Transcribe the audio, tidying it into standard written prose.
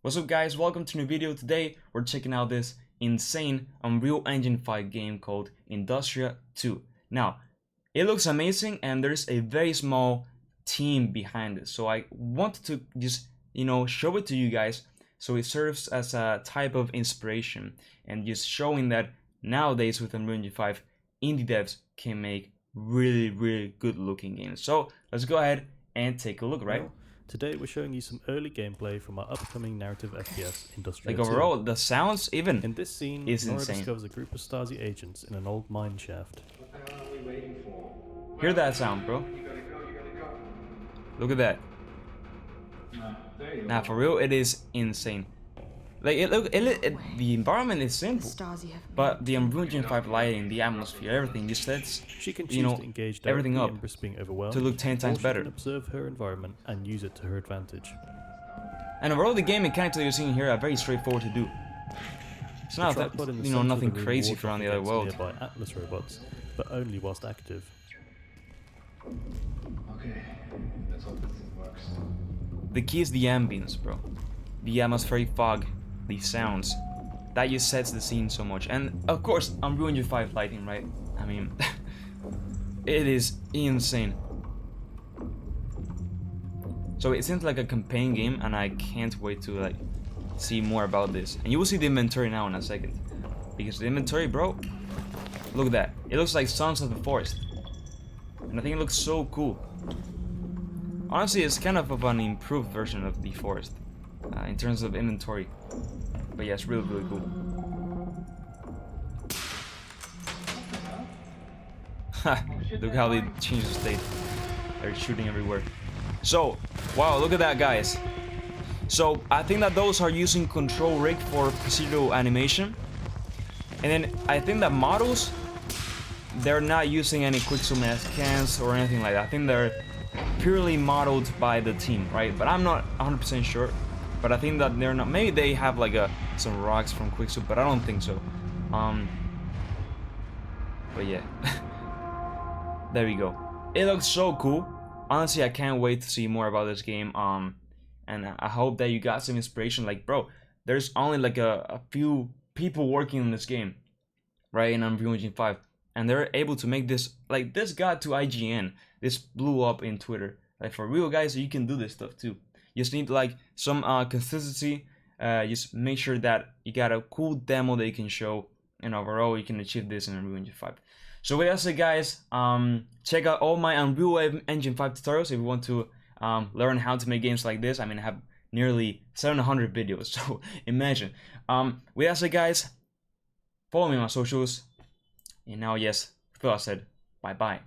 What's up guys, welcome to a new video. Today we're checking out this insane Unreal Engine 5 game called Industria 2. Now, it looks amazing and there's a very small team behind it. So I wanted to just, show it to you guys so it serves as a type of inspiration and just showing that nowadays with Unreal Engine 5, indie devs can make really good looking games. So let's go ahead and take a look, right? Well, today we're showing you some early gameplay from our upcoming narrative FPS, Industria 2. Like overall, the sounds even in this scene, is Nora insane. discovers a group of Stasi agents in an old mine shaft. What the hell are we waiting for? Hear that sound, bro. You gotta go. Look at that. There you Now, go. for real, it is insane. Like the environment is simple, but the Unreal Engine 5 lighting, the atmosphere, everything just sets She can choose to engage directly everything up and risk being overwhelmed, to look 10 times or she better. can observe her environment and use it to her advantage. And overall, the game mechanics that you're seeing here are very straightforward to do. It's not that, Tripod in the center of nothing the room crazy wards from off the other against world. nearby Atlas robots, but only whilst active. Okay, let's hope this works. The key is the ambience, bro. The atmospheric fog, the sounds. That just sets the scene so much. And of course, Unreal Engine 5 lighting, right? I mean, it is insane. So it seems like a campaign game, and I can't wait to see more about this. And you will see the inventory now in a second, because the inventory, bro, look at that. It looks like Sons of the Forest, and I think it looks so cool. Honestly, it's kind of an improved version of the Forest in terms of inventory. But yeah, it's really cool. Look how they changed the state. They're shooting everywhere. So, wow, look at that, guys. So, I think that those are using control rig for procedural animation. And then I think that models, they're not using any quixel megascans or anything like that. I think they're purely modeled by the team, right? But I'm not 100% sure. But I think that they're not. Maybe they have some rocks from quixel, but I don't think so. But yeah, there we go. It looks so cool. Honestly, I can't wait to see more about this game. And I hope that you got some inspiration. Like, bro, there's only a few people working on this game, right? In Unreal Engine 5, and they're able to make this. Like, this got to IGN. This blew up in Twitter. Like, for real, guys, you can do this stuff too. You just need some consistency. Just make sure that you got a cool demo that you can show, and overall you can achieve this in Unreal Engine 5. So with that said, guys, check out all my Unreal Engine 5 tutorials if you want to learn how to make games like this. I mean, I have nearly 700 videos, so imagine. With that said, guys, follow me on my socials. And now, yes, with that said, bye bye.